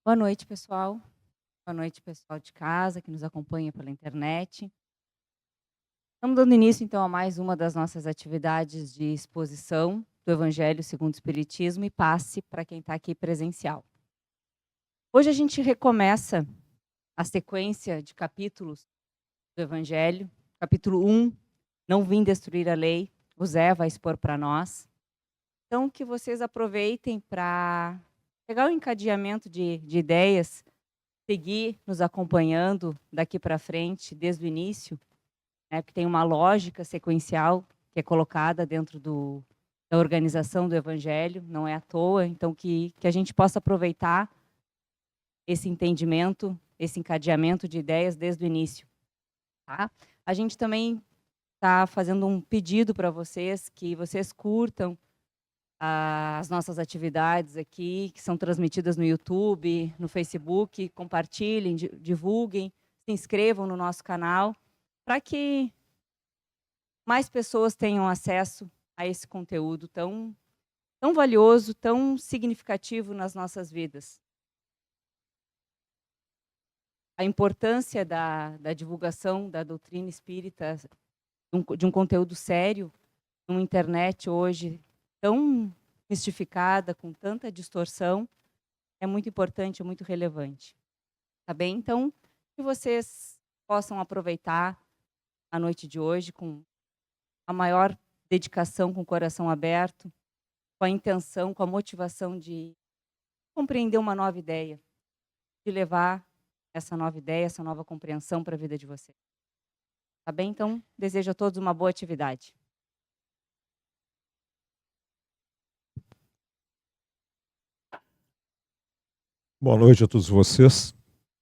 Boa noite, pessoal. Boa noite, pessoal de casa que nos acompanha pela internet. Estamos dando início, então, a mais uma das nossas atividades de exposição do Evangelho segundo o Espiritismo e passe para quem está aqui presencial. Hoje a gente recomeça a sequência de capítulos do Evangelho. Capítulo 1, Não vim destruir a lei, o Zé vai expor para nós. Então, que vocês aproveitem para pegar o encadeamento de ideias, seguir nos acompanhando daqui para frente, desde o início, né, porque tem uma lógica sequencial que é colocada dentro da organização do Evangelho, não é à toa, então que a gente possa aproveitar esse entendimento, esse encadeamento de ideias desde o início. Tá? A gente também está fazendo um pedido para vocês, que vocês curtam as nossas atividades aqui, que são transmitidas no YouTube, no Facebook, compartilhem, divulguem, se inscrevam no nosso canal, para que mais pessoas tenham acesso a esse conteúdo tão valioso, tão significativo nas nossas vidas. A importância da divulgação da doutrina espírita, de um conteúdo sério, numa internet hoje tão mistificada, com tanta distorção, é muito importante, é muito relevante. Tá bem? Então, que vocês possam aproveitar a noite de hoje com a maior dedicação, com o coração aberto, com a intenção, com a motivação de compreender uma nova ideia, de levar essa nova ideia, essa nova compreensão para a vida de vocês. Tá bem? Então, desejo a todos uma boa atividade. Boa noite a todos vocês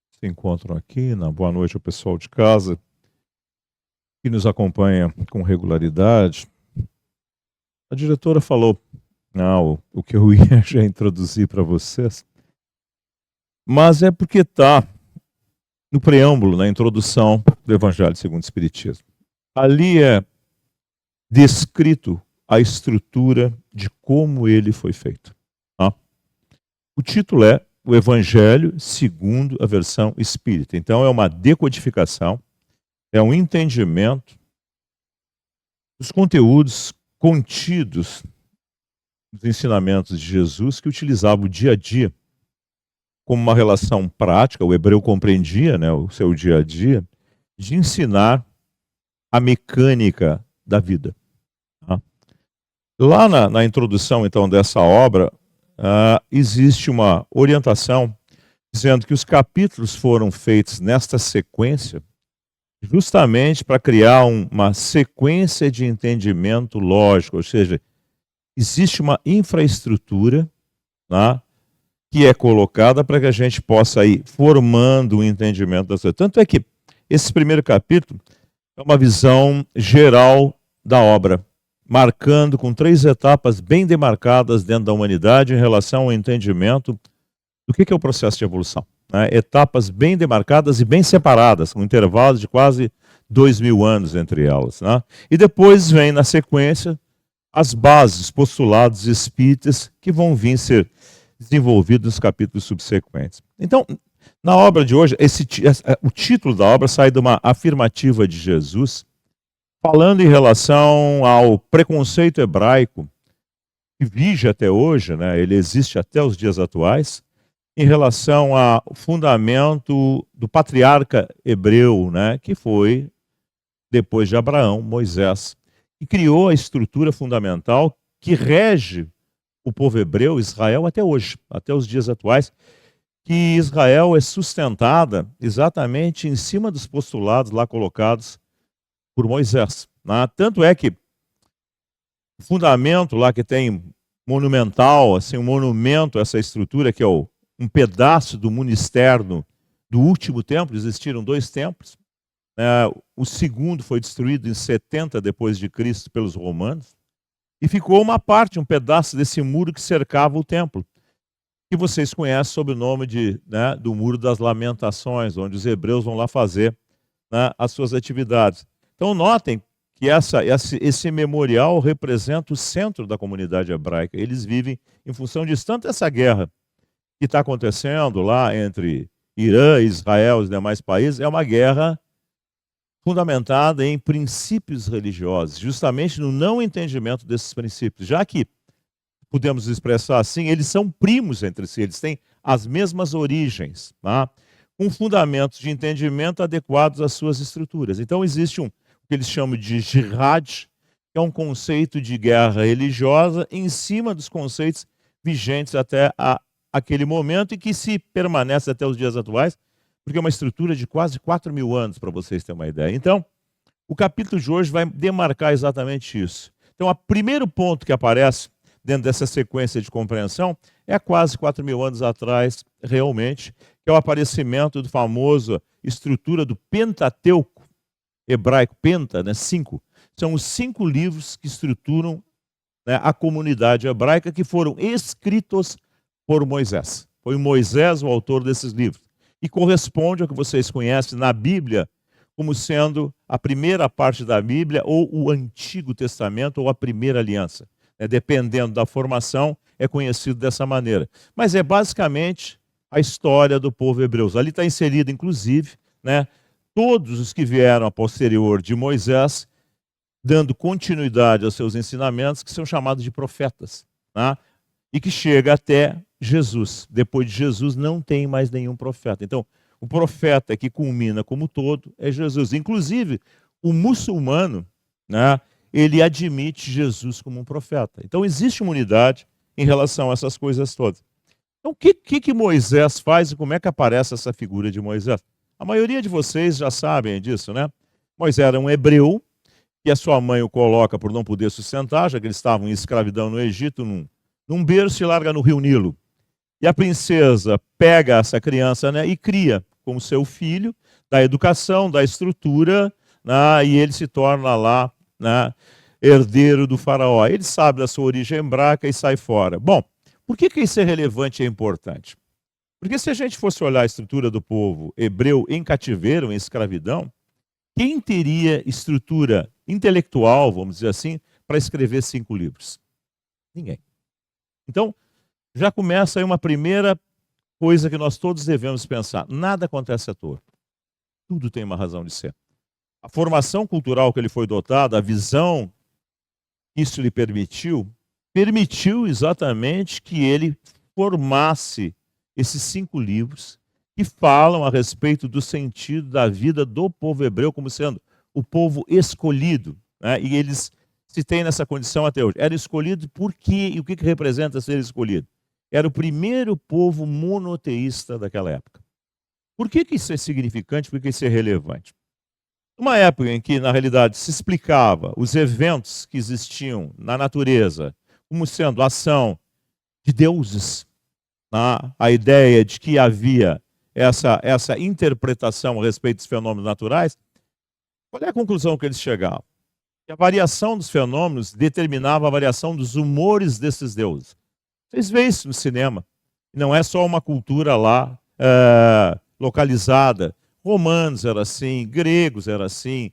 que se encontram aqui. Boa noite ao pessoal de casa que nos acompanha com regularidade. A diretora falou o que eu ia já introduzir para vocês, mas é porque está no preâmbulo, na introdução do Evangelho segundo o Espiritismo. Ali é descrito a estrutura de como ele foi feito. Tá? O título é O Evangelho segundo a versão espírita. Então é uma decodificação, é um entendimento dos conteúdos contidos nos ensinamentos de Jesus, que utilizava o dia a dia como uma relação prática. O hebreu compreendia, né, o seu dia a dia, de ensinar a mecânica da vida. Tá? Lá na introdução, então, dessa obra, existe uma orientação dizendo que os capítulos foram feitos nesta sequência justamente para criar uma sequência de entendimento lógico, ou seja, existe uma infraestrutura, tá, que é colocada para que a gente possa ir formando um entendimento das coisas. Tanto é que esse primeiro capítulo é uma visão geral da obra, marcando com 3 etapas bem demarcadas dentro da humanidade em relação ao entendimento do que é o processo de evolução. Né? Etapas bem demarcadas e bem separadas, com intervalos de quase 2000 anos entre elas. Né? E depois vem, na sequência, as bases, postulados espíritas que vão vir ser desenvolvidos nos capítulos subsequentes. Então, na obra de hoje, o título da obra sai de uma afirmativa de Jesus, falando em relação ao preconceito hebraico, que vige até hoje, né? Ele existe até os dias atuais, em relação ao fundamento do patriarca hebreu, né, que foi, depois de Abraão, Moisés, e criou a estrutura fundamental que rege o povo hebreu, Israel, até hoje, até os dias atuais, que Israel é sustentada exatamente em cima dos postulados lá colocados por Moisés. Né? Tanto é que o fundamento lá que tem monumental, assim, um monumento a essa estrutura, que é um pedaço do mundo externo do último templo. Existiram 2 templos. O segundo foi destruído em 70 depois de Cristo pelos romanos. E ficou uma parte, um pedaço desse muro que cercava o templo, que vocês conhecem sob o nome do Muro das Lamentações, onde os hebreus vão lá fazer, né, as suas atividades. Então notem que esse memorial representa o centro da comunidade hebraica. Eles vivem em função disso. Tanto essa guerra que está acontecendo lá entre Irã, Israel e os demais países é uma guerra fundamentada em princípios religiosos, justamente no não entendimento desses princípios, já que, podemos expressar assim, eles são primos entre si, eles têm as mesmas origens, tá? Com fundamentos de entendimento adequados às suas estruturas. Então existe o que eles chamam de jihad, que é um conceito de guerra religiosa em cima dos conceitos vigentes até aquele momento e que se permanece até os dias atuais, porque é uma estrutura de quase 4.000 anos, para vocês terem uma ideia. Então, o capítulo de hoje vai demarcar exatamente isso. Então, o primeiro ponto que aparece dentro dessa sequência de compreensão é há quase 4.000 anos atrás, realmente, que é o aparecimento do famoso estrutura do Pentateuco, hebraico penta, né, 5. São os 5 livros que estruturam, né, a comunidade hebraica, que foram escritos por Moisés. Foi Moisés o autor desses livros. E corresponde ao que vocês conhecem na Bíblia como sendo a primeira parte da Bíblia, ou o Antigo Testamento, ou a Primeira Aliança. Dependendo da formação, é conhecido dessa maneira. Mas é basicamente a história do povo hebreu. Ali está inserido, inclusive, né, todos os que vieram a posterior de Moisés, dando continuidade aos seus ensinamentos, que são chamados de profetas, tá? E que chega até Jesus. Depois de Jesus não tem mais nenhum profeta. Então, o profeta que culmina como todo é Jesus. Inclusive, o muçulmano, né, ele admite Jesus como um profeta. Então, existe uma unidade em relação a essas coisas todas. Então, o que Moisés faz e como é que aparece essa figura de Moisés? A maioria de vocês já sabem disso, né? Moisés era um hebreu, que a sua mãe o coloca por não poder sustentar, já que eles estavam em escravidão no Egito, num berço e larga no rio Nilo. E a princesa pega essa criança, né, e cria como seu filho, dá educação, dá estrutura, né, e ele se torna lá, né, herdeiro do faraó. Ele sabe da sua origem hebraica e sai fora. Bom, por que isso é relevante e é importante? Porque se a gente fosse olhar a estrutura do povo hebreu em cativeiro, em escravidão, quem teria estrutura intelectual, vamos dizer assim, para escrever 5 livros? Ninguém. Então, já começa aí uma primeira coisa que nós todos devemos pensar. Nada acontece à toa. Tudo tem uma razão de ser. A formação cultural que ele foi dotado, a visão que isso lhe permitiu exatamente que ele formasse esses 5 livros que falam a respeito do sentido da vida do povo hebreu como sendo o povo escolhido, né? E eles se têm nessa condição até hoje. Era escolhido por quê? E o que representa ser escolhido? Era o primeiro povo monoteísta daquela época. Por que isso é significante? Por que isso é relevante? Uma época em que, na realidade, se explicava os eventos que existiam na natureza como sendo ação de deuses, né? A ideia de que havia essa interpretação a respeito dos fenômenos naturais, qual é a conclusão que eles chegavam? Que a variação dos fenômenos determinava a variação dos humores desses deuses. Vocês veem isso no cinema. Não é só uma cultura lá localizada. Romanos era assim, gregos era assim,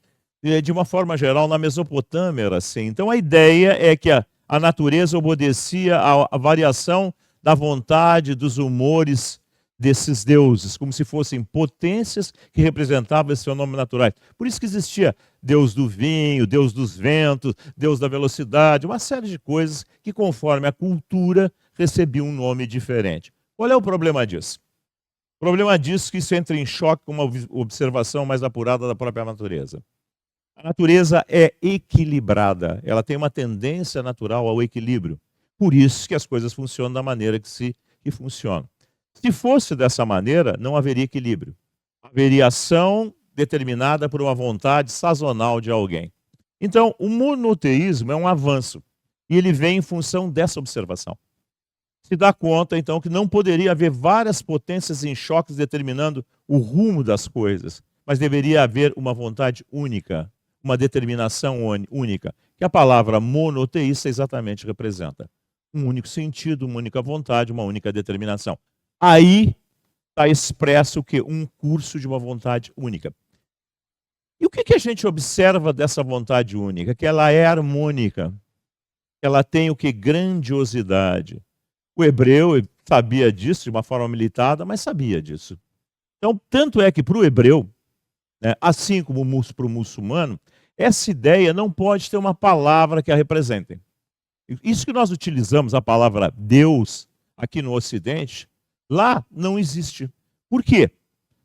de uma forma geral, na Mesopotâmia era assim. Então a ideia é que a natureza obedecia à variação da vontade, dos humores desses deuses, como se fossem potências que representavam esses fenômenos naturais. Por isso que existia Deus do vinho, Deus dos ventos, Deus da velocidade, uma série de coisas que, conforme a cultura, recebiam um nome diferente. Qual é o problema disso? O problema disso é que isso entra em choque com uma observação mais apurada da própria natureza. A natureza é equilibrada, ela tem uma tendência natural ao equilíbrio. Por isso que as coisas funcionam da maneira que funcionam. Se fosse dessa maneira, não haveria equilíbrio. Haveria ação determinada por uma vontade sazonal de alguém. Então, o monoteísmo é um avanço. E ele vem em função dessa observação. Se dá conta, então, que não poderia haver várias potências em choques determinando o rumo das coisas, mas deveria haver uma vontade única, uma determinação única, que a palavra monoteísta exatamente representa. Um único sentido, uma única vontade, uma única determinação. Aí está expresso o quê? Um curso de uma vontade única. E o que a gente observa dessa vontade única? Que ela é harmônica, ela tem o que? Grandiosidade. O hebreu sabia disso de uma forma limitada, mas sabia disso. Então, tanto é que para o hebreu, né, assim como para o muçulmano, essa ideia não pode ter uma palavra que a represente. Isso que nós utilizamos a palavra Deus aqui no Ocidente, lá não existe. Por quê?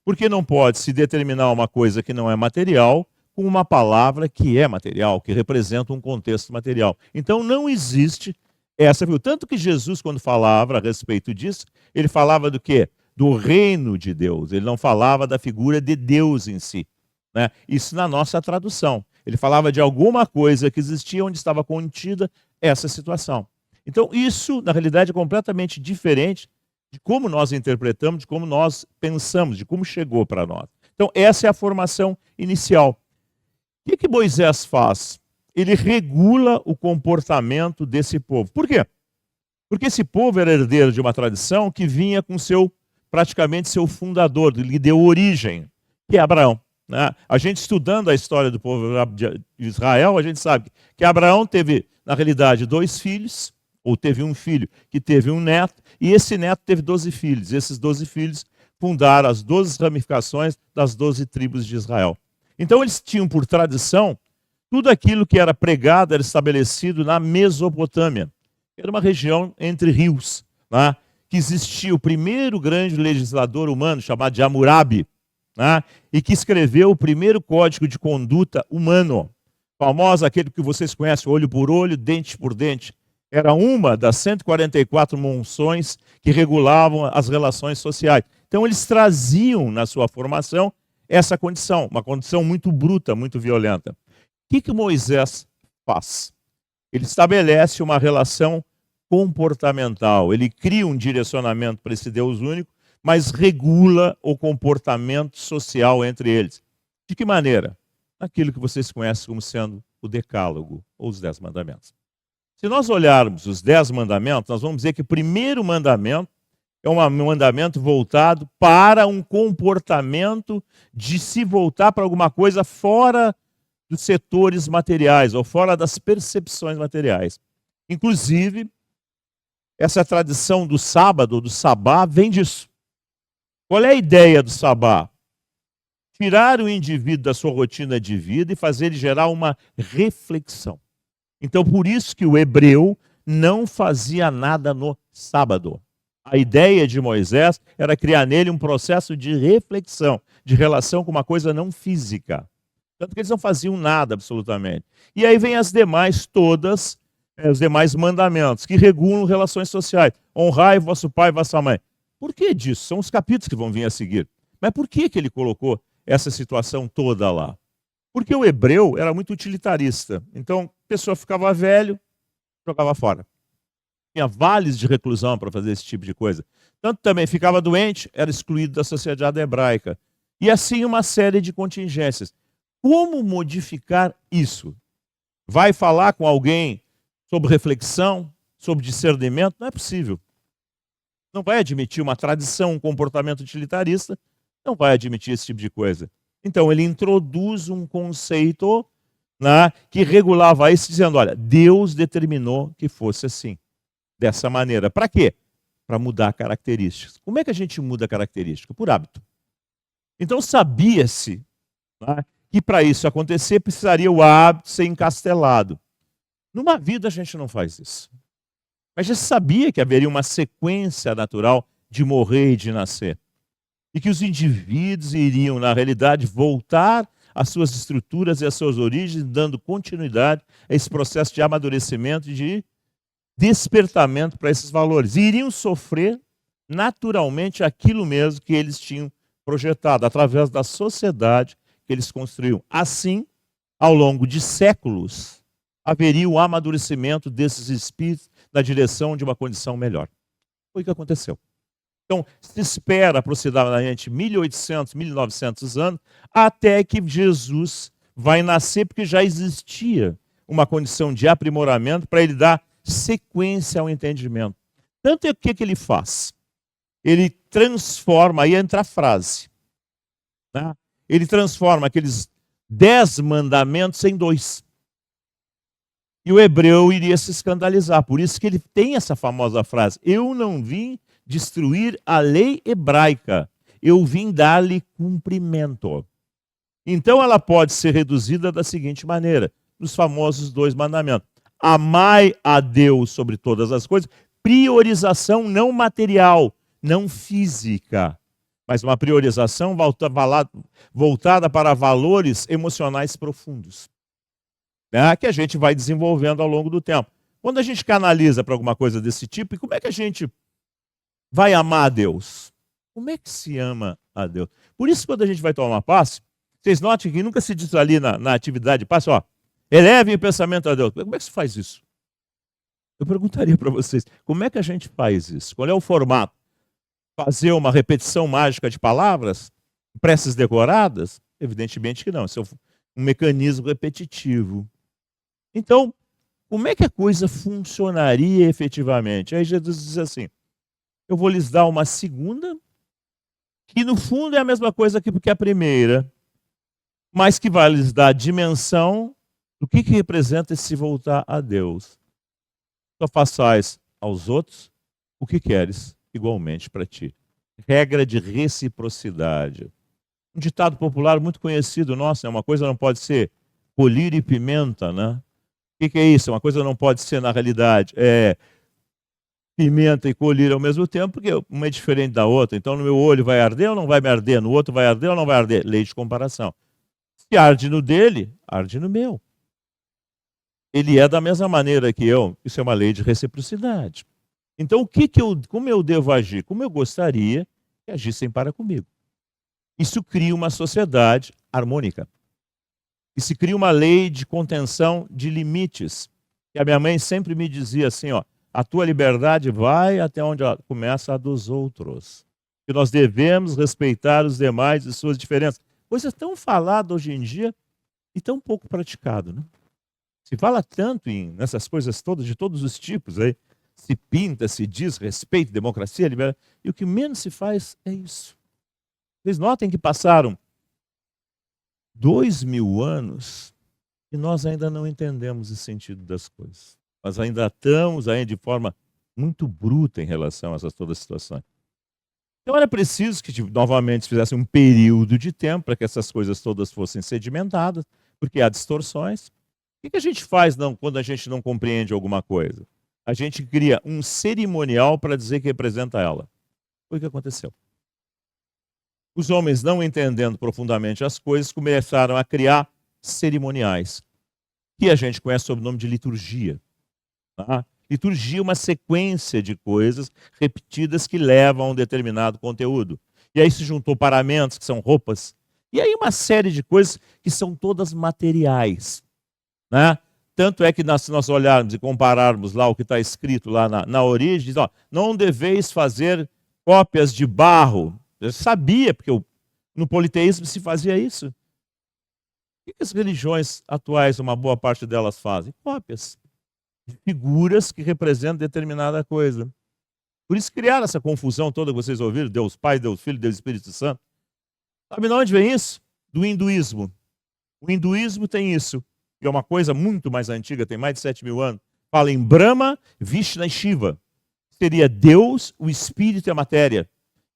Porque não pode se determinar uma coisa que não é material com uma palavra que é material, que representa um contexto material. Então não existe essa figura. Tanto que Jesus, quando falava a respeito disso, ele falava do quê? Do reino de Deus. Ele não falava da figura de Deus em si, né? Isso na nossa tradução. Ele falava de alguma coisa que existia onde estava contida essa situação. Então isso, na realidade, é completamente diferente de como nós interpretamos, de como nós pensamos, de como chegou para nós. Então essa é a formação inicial. O que Moisés faz? Ele regula o comportamento desse povo. Por quê? Porque esse povo era herdeiro de uma tradição que vinha com praticamente seu fundador, lhe deu origem, que é Abraão, né? A gente estudando a história do povo de Israel, a gente sabe que Abraão teve, na realidade, 2 filhos, ou teve um filho que teve um neto, e esse neto teve 12 filhos. Esses 12 filhos fundaram as 12 ramificações das 12 tribos de Israel. Então eles tinham por tradição, tudo aquilo que era pregado era estabelecido na Mesopotâmia. Era uma região entre rios, né? Que existia o primeiro grande legislador humano, chamado de Hammurabi, né? E que escreveu o primeiro código de conduta humano. Famoso, aquele que vocês conhecem, olho por olho, dente por dente. Era uma das 144 menções que regulavam as relações sociais. Então eles traziam na sua formação essa condição, uma condição muito bruta, muito violenta. O que Moisés faz? Ele estabelece uma relação comportamental, ele cria um direcionamento para esse Deus único, mas regula o comportamento social entre eles. De que maneira? Aquilo que vocês conhecem como sendo o Decálogo, ou os 10 mandamentos. Se nós olharmos os 10 mandamentos, nós vamos dizer que o primeiro mandamento é um mandamento voltado para um comportamento de se voltar para alguma coisa fora dos setores materiais ou fora das percepções materiais. Inclusive, essa tradição do sábado, do sabá, vem disso. Qual é a ideia do sabá? Tirar o indivíduo da sua rotina de vida e fazer ele gerar uma reflexão. Então, por isso que o hebreu não fazia nada no sábado. A ideia de Moisés era criar nele um processo de reflexão, de relação com uma coisa não física. Tanto que eles não faziam nada, absolutamente. E aí vem as demais todas, os demais mandamentos, que regulam relações sociais. Honrai vosso pai e vossa mãe. Por que disso? São os capítulos que vão vir a seguir. Mas por que ele colocou essa situação toda lá? Porque o hebreu era muito utilitarista. Então, a pessoa ficava velho, jogava fora. Tinha vales de reclusão para fazer esse tipo de coisa. Tanto também ficava doente, era excluído da sociedade hebraica. E assim uma série de contingências. Como modificar isso? Vai falar com alguém sobre reflexão, sobre discernimento? Não é possível. Não vai admitir uma tradição, um comportamento utilitarista, não vai admitir esse tipo de coisa. Então ele introduz um conceito, né, que regulava isso, dizendo, olha, Deus determinou que fosse assim, dessa maneira. Para quê? Para mudar características. Como é que a gente muda característica? Por hábito. Então sabia-se, né, que para isso acontecer precisaria o hábito ser encastelado. Numa vida a gente não faz isso. Mas já sabia que haveria uma sequência natural de morrer e de nascer. E que os indivíduos iriam, na realidade, voltar às suas estruturas e às suas origens, dando continuidade a esse processo de amadurecimento e de despertamento para esses valores. E iriam sofrer naturalmente aquilo mesmo que eles tinham projetado, através da sociedade que eles construíam. Assim, ao longo de séculos, haveria o amadurecimento desses espíritos na direção de uma condição melhor. Foi o que aconteceu. Então, se espera aproximadamente 1800, 1900 anos, até que Jesus vai nascer, porque já existia uma condição de aprimoramento para ele dar sequência ao entendimento. Tanto é que ele faz? Ele transforma, aí entra a frase, né? Ele transforma aqueles 10 mandamentos em 2. E o hebreu iria se escandalizar. Por isso que ele tem essa famosa frase: eu não vim destruir a lei hebraica, eu vim dar-lhe cumprimento. Então ela pode ser reduzida da seguinte maneira, nos famosos 2 mandamentos. Amai a Deus sobre todas as coisas, priorização não material, não física, mas uma priorização voltada para valores emocionais profundos, né, que a gente vai desenvolvendo ao longo do tempo. Quando a gente canaliza para alguma coisa desse tipo, e como é que a gente vai amar a Deus? Como é que se ama a Deus? Por isso, quando a gente vai tomar passe, vocês notem que nunca se diz ali na atividade de passe, ó, elevem o pensamento a Deus. Como é que se faz isso? Eu perguntaria para vocês, como é que a gente faz isso? Qual é o formato? Fazer uma repetição mágica de palavras? Preces decoradas? Evidentemente que não, isso é um mecanismo repetitivo. Então, como é que a coisa funcionaria efetivamente? Aí Jesus diz assim, eu vou lhes dar uma segunda, que no fundo é a mesma coisa que a primeira, mas que vai lhes dar a dimensão do que representa esse voltar a Deus. Só façais aos outros o que queres igualmente para ti. Regra de reciprocidade. Um ditado popular muito conhecido nosso, né? Uma coisa não pode ser colírio e pimenta, né? O que é isso? Uma coisa não pode ser, na realidade, pimenta e colírio ao mesmo tempo, porque uma é diferente da outra. Então, no meu olho vai arder ou não vai me arder? No outro vai arder ou não vai arder? Lei de comparação. Se arde no dele, arde no meu. Ele é da mesma maneira que eu. Isso é uma lei de reciprocidade. Então, como eu devo agir? Como eu gostaria que agissem para comigo. Isso cria uma sociedade harmônica. E se cria uma lei de contenção de limites. E a minha mãe sempre me dizia assim, ó, a tua liberdade vai até onde começa a dos outros. Que nós devemos respeitar os demais e suas diferenças. Coisa tão falada hoje em dia e tão pouco praticado, né? Se fala tanto nessas coisas todas, de todos os tipos, aí, se pinta, se diz respeito, democracia, liberdade, e o que menos se faz é isso. Vocês notem que passaram 2000 anos e nós ainda não entendemos o sentido das coisas. Nós ainda estamos de forma muito bruta em relação a essas todas as situações. Então era preciso que novamente se fizesse um período de tempo para que essas coisas todas fossem sedimentadas, porque há distorções. O que a gente faz quando a gente não compreende alguma coisa? A gente cria um cerimonial para dizer que representa ela. Foi o que aconteceu. Os homens, não entendendo profundamente as coisas, começaram a criar cerimoniais, que a gente conhece sob o nome de liturgia. Tá? Liturgia é uma sequência de coisas repetidas que levam a um determinado conteúdo. E aí se juntou paramentos, que são roupas, e aí uma série de coisas que são todas materiais. Né? Tanto é que se nós olharmos e compararmos lá o que está escrito lá na origem, diz, ó, não deveis fazer cópias de barro. Eu sabia, porque no politeísmo se fazia isso. O que as religiões atuais, uma boa parte delas fazem? Cópias de figuras que representam determinada coisa. Por isso criaram essa confusão toda que vocês ouviram, Deus Pai, Deus Filho, Deus Espírito Santo. Sabe de onde vem isso? Do hinduísmo. O hinduísmo tem isso, que é uma coisa muito mais antiga, tem mais de 7.000 anos. Fala em Brahma, Vishnu e Shiva. Seria Deus, o Espírito e a matéria,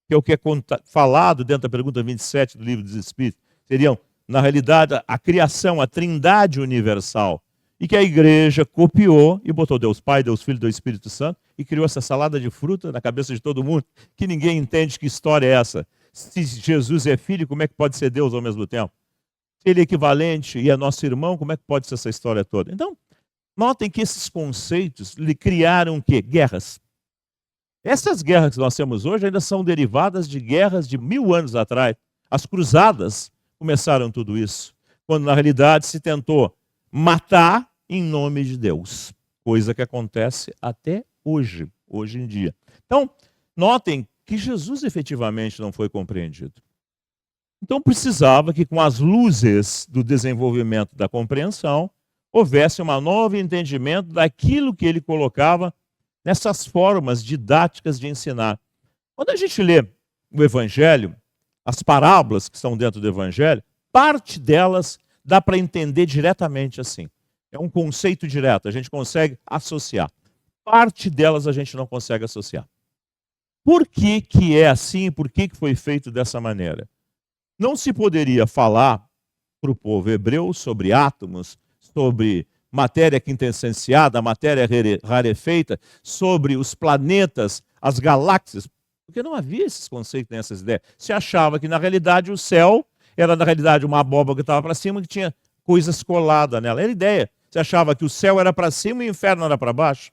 que é o que é falado dentro da pergunta 27 do Livro dos Espíritos. Seriam, na realidade, a criação, a trindade universal. E que a igreja copiou e botou Deus Pai, Deus Filho, Deus Espírito Santo e criou essa salada de fruta na cabeça de todo mundo, que ninguém entende que história é essa. Se Jesus é filho, como é que pode ser Deus ao mesmo tempo? Se ele é equivalente e é nosso irmão, como é que pode ser essa história toda? Então, notem que esses conceitos lhe criaram o quê? Guerras. Essas guerras que nós temos hoje ainda são derivadas de guerras de 1000 anos atrás. As cruzadas começaram tudo isso, quando na realidade se tentou matar em nome de Deus, coisa que acontece até hoje em dia. Então, notem que Jesus efetivamente não foi compreendido. Então precisava que com as luzes do desenvolvimento da compreensão, houvesse um novo entendimento daquilo que ele colocava nessas formas didáticas de ensinar. Quando a gente lê o Evangelho, as parábolas que estão dentro do Evangelho, parte delas dá para entender diretamente assim. É um conceito direto, a gente consegue associar. Parte delas a gente não consegue associar. Por que que é assim? Por que que foi feito dessa maneira? Não se poderia falar para o povo hebreu sobre átomos, sobre matéria quintessenciada, matéria rarefeita, sobre os planetas, as galáxias, porque não havia esses conceitos nem essas ideias. Se achava que, na realidade, o céu era, na realidade, uma abóbora que estava para cima que tinha coisas coladas nela. Era a ideia. Você achava que o céu era para cima e o inferno era para baixo.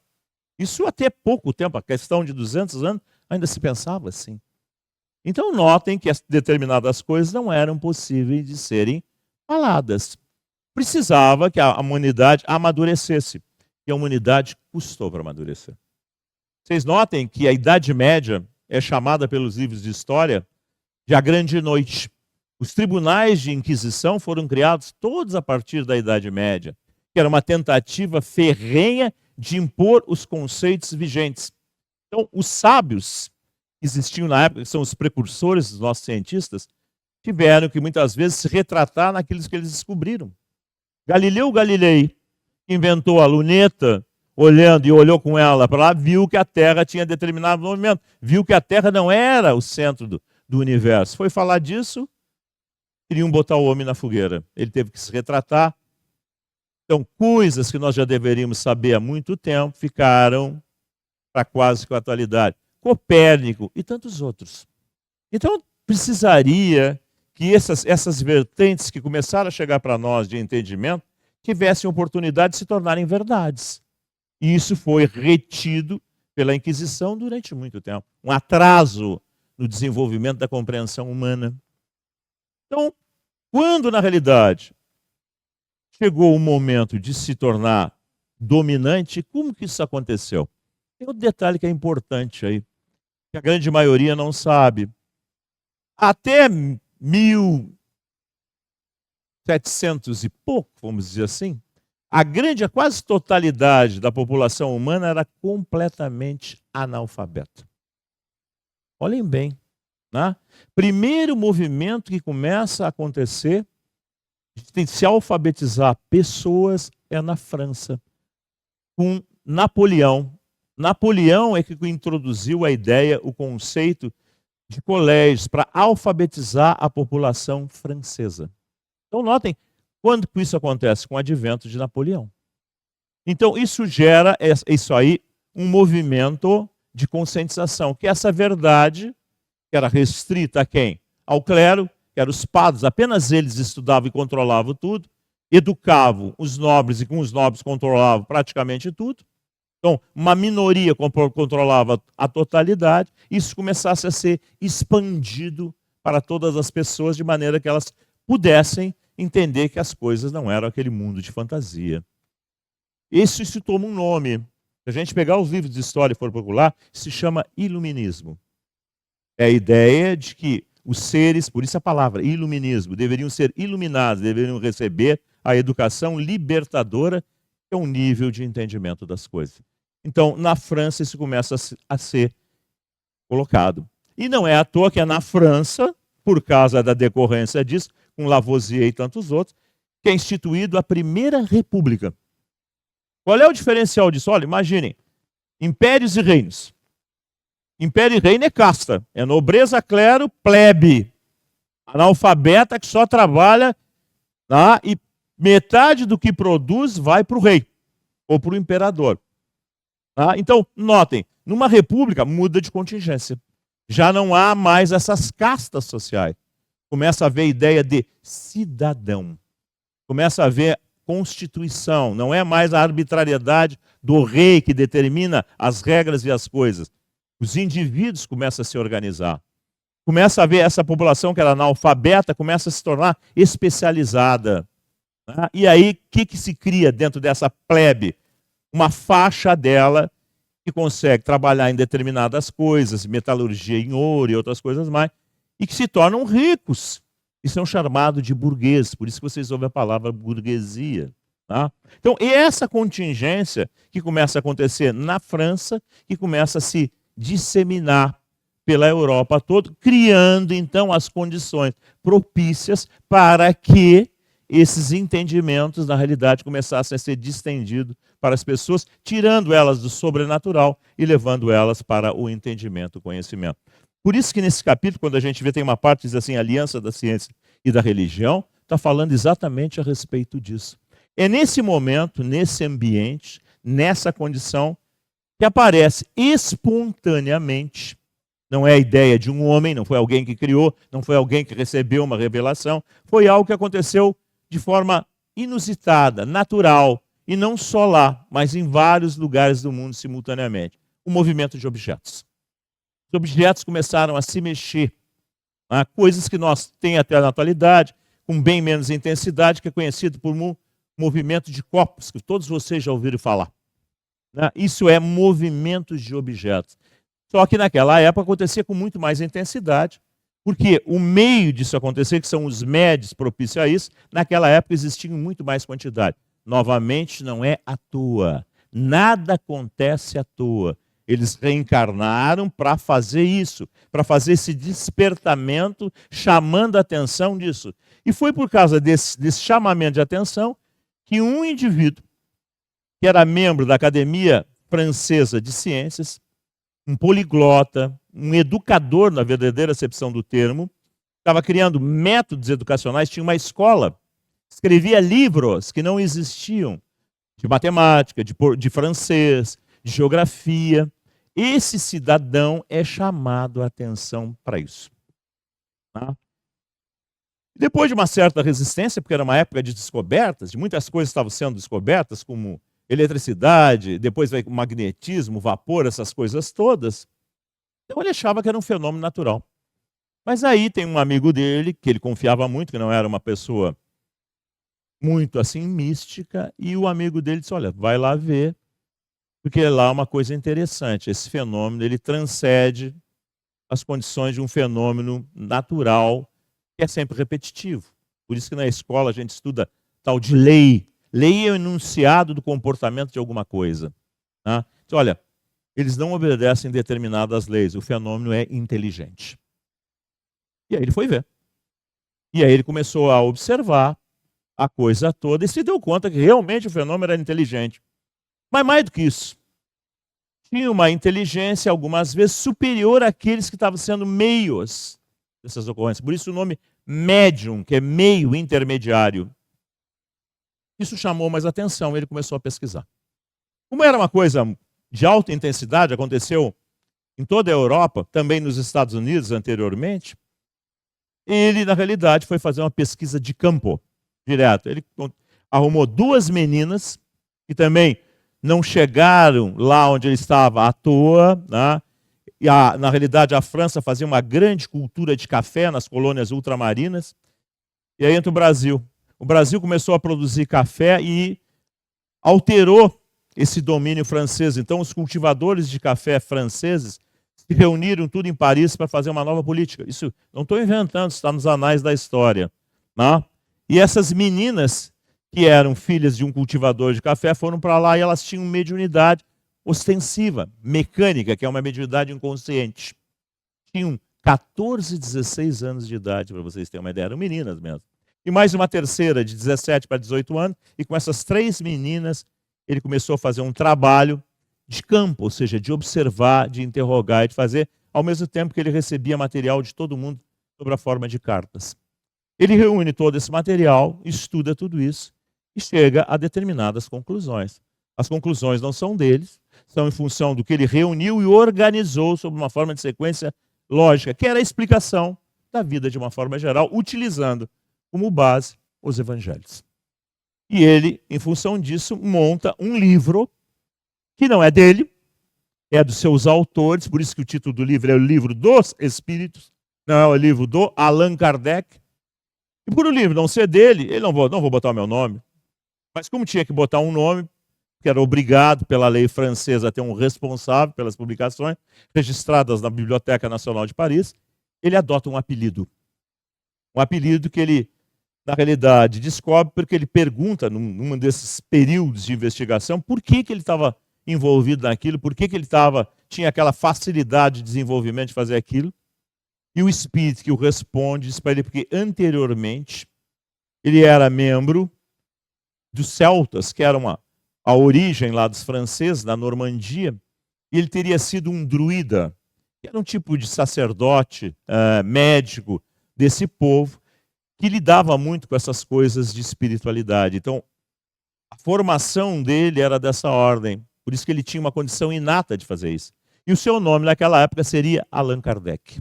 Isso até pouco tempo, a questão de 200 anos, ainda se pensava assim. Então, notem que determinadas coisas não eram possíveis de serem faladas. Precisava que a humanidade amadurecesse. E a humanidade custou para amadurecer. Vocês notem que a Idade Média é chamada pelos livros de história de a Grande Noite. Os tribunais de Inquisição foram criados todos a partir da Idade Média, que era uma tentativa ferrenha de impor os conceitos vigentes. Então, os sábios que existiam na época, que são os precursores dos nossos cientistas, tiveram que muitas vezes se retratar naquilo que eles descobriram. Galileu Galilei inventou a luneta, olhou com ela para lá, viu que a Terra tinha determinado movimento, viu que a Terra não era o centro do universo. Foi falar disso, queriam botar o homem na fogueira. Ele teve que se retratar. Então, coisas que nós já deveríamos saber há muito tempo ficaram para quase com a atualidade. Copérnico e tantos outros. Então, precisaria que essas vertentes que começaram a chegar para nós de entendimento tivessem oportunidade de se tornarem verdades. E isso foi retido pela Inquisição durante muito tempo. Um atraso no desenvolvimento da compreensão humana. Então, quando na realidade chegou o momento de se tornar dominante, como que isso aconteceu? Tem outro detalhe que é importante aí, que a grande maioria não sabe. Até 1700 e pouco, vamos dizer assim, a quase totalidade da população humana era completamente analfabeta. Olhem bem, né? Primeiro movimento que começa a acontecer de se alfabetizar pessoas é na França, com Napoleão. Napoleão é que introduziu a ideia, o conceito de colégios para alfabetizar a população francesa. Então, notem, quando isso acontece? Com o advento de Napoleão. Então, isso gera, um movimento de conscientização, que essa verdade, que era restrita a quem? Ao clero, que eram os padres, apenas eles estudavam e controlavam tudo, educavam os nobres e com os nobres controlavam praticamente tudo. Então, uma minoria controlava a totalidade, isso começasse a ser expandido para todas as pessoas, de maneira que elas pudessem entender que as coisas não eram aquele mundo de fantasia. Isso se toma um nome. Se a gente pegar os livros de história e for procurar, se chama iluminismo. É a ideia de que os seres, por isso a palavra iluminismo, deveriam ser iluminados, deveriam receber a educação libertadora, que é um nível de entendimento das coisas. Então, na França, isso começa a ser colocado. E não é à toa que é na França, por causa da decorrência disso, com Lavoisier e tantos outros, que é instituído a Primeira República. Qual é o diferencial disso? Olha, imaginem, impérios e reinos. Império e reino é casta, é nobreza, clero, plebe. Analfabeta que só trabalha, tá? E metade do que produz vai para o rei ou para o imperador. Tá? Então, notem, numa república muda de contingência. Já não há mais essas castas sociais. Começa a haver a ideia de cidadão. Começa a haver constituição. Não é mais a arbitrariedade do rei que determina as regras e as coisas. Os indivíduos começam a se organizar. Começa a ver essa população que era analfabeta, começa a se tornar especializada. Tá? E aí, o que se cria dentro dessa plebe? Uma faixa dela que consegue trabalhar em determinadas coisas, metalurgia em ouro e outras coisas mais, e que se tornam ricos. E são chamados de burgueses, por isso que vocês ouvem a palavra burguesia. Tá? Então, e essa contingência que começa a acontecer na França, que começa a se disseminar pela Europa toda, criando então as condições propícias para que esses entendimentos, na realidade, começassem a ser distendidos para as pessoas, tirando elas do sobrenatural e levando elas para o entendimento, o conhecimento. Por isso que nesse capítulo, quando a gente vê, tem uma parte que diz assim, aliança da ciência e da religião, está falando exatamente a respeito disso. É nesse momento, nesse ambiente, nessa condição, que aparece espontaneamente, não é a ideia de um homem, não foi alguém que criou, não foi alguém que recebeu uma revelação, foi algo que aconteceu de forma inusitada, natural, e não só lá, mas em vários lugares do mundo simultaneamente. O movimento de objetos. Os objetos começaram a se mexer, né? Coisas que nós temos até na atualidade, com bem menos intensidade, que é conhecido por movimento de copos, que todos vocês já ouviram falar. Né? Isso é movimentos de objetos. Só que naquela época acontecia com muito mais intensidade, porque o meio disso acontecer, que são os médios propícios a isso, naquela época existia muito mais quantidade. Novamente, não é à toa. Nada acontece à toa. Eles reencarnaram para fazer isso, para fazer esse despertamento, chamando a atenção disso. E foi por causa desse chamamento de atenção que um indivíduo, que era membro da Academia Francesa de Ciências, um poliglota, um educador, na verdadeira acepção do termo, estava criando métodos educacionais, tinha uma escola, escrevia livros que não existiam, de matemática, de francês, de geografia. Esse cidadão é chamado a atenção para isso. Tá? Depois de uma certa resistência, porque era uma época de descobertas, de muitas coisas estavam sendo descobertas, como eletricidade, depois vai o magnetismo, vapor, essas coisas todas. Então ele achava que era um fenômeno natural. Mas aí tem um amigo dele, que ele confiava muito, que não era uma pessoa muito assim mística, e o amigo dele disse, olha, vai lá ver, porque lá é uma coisa interessante, esse fenômeno ele transcende as condições de um fenômeno natural, que é sempre repetitivo. Por isso que na escola a gente estuda tal de lei. Lei é o enunciado do comportamento de alguma coisa. Tá? Então, olha, eles não obedecem determinadas leis, o fenômeno é inteligente. E aí ele foi ver. E aí ele começou a observar a coisa toda e se deu conta que realmente o fenômeno era inteligente. Mas mais do que isso, tinha uma inteligência, algumas vezes, superior àqueles que estavam sendo meios dessas ocorrências. Por isso o nome médium, que é meio intermediário. Isso chamou mais atenção, ele começou a pesquisar. Como era uma coisa de alta intensidade, aconteceu em toda a Europa, também nos Estados Unidos anteriormente, ele, na realidade, foi fazer uma pesquisa de campo, direto. Ele arrumou duas meninas, que também não chegaram lá onde ele estava à toa, né? E na realidade a França fazia uma grande cultura de café nas colônias ultramarinas, e aí entra o Brasil. O Brasil começou a produzir café e alterou esse domínio francês. Então os cultivadores de café franceses se reuniram tudo em Paris para fazer uma nova política. Isso não estou inventando, está nos anais da história. Né? E essas meninas, que eram filhas de um cultivador de café, foram para lá e elas tinham mediunidade ostensiva, mecânica, que é uma mediunidade inconsciente. Tinham 14, 16 anos de idade, para vocês terem uma ideia, eram meninas mesmo. E mais uma terceira, de 17 para 18 anos, e com essas três meninas, ele começou a fazer um trabalho de campo, ou seja, de observar, de interrogar e de fazer, ao mesmo tempo que ele recebia material de todo mundo sob a forma de cartas. Ele reúne todo esse material, estuda tudo isso e chega a determinadas conclusões. As conclusões não são deles, são em função do que ele reuniu e organizou sob uma forma de sequência lógica, que era a explicação da vida de uma forma geral, utilizando como base os evangelhos. E ele, em função disso, monta um livro que não é dele, é dos seus autores, por isso que o título do livro é o Livro dos Espíritos, não é o livro do Allan Kardec. E por o livro não ser dele, ele não vou botar o meu nome, mas como tinha que botar um nome, que era obrigado pela lei francesa a ter um responsável pelas publicações, registradas na Biblioteca Nacional de Paris, ele adota um apelido. Um apelido que ele, na realidade, descobre porque ele pergunta, num desses períodos de investigação, por que ele estava envolvido naquilo, por que ele tinha aquela facilidade de desenvolvimento de fazer aquilo. E o espírito que o responde diz para ele porque anteriormente Ele era membro dos celtas, que era a origem lá dos franceses, da Normandia, e ele teria sido um druida, que era um tipo de sacerdote, médico desse povo, que lidava muito com essas coisas de espiritualidade. Então, a formação dele era dessa ordem, por isso que ele tinha uma condição inata de fazer isso. E o seu nome naquela época seria Allan Kardec.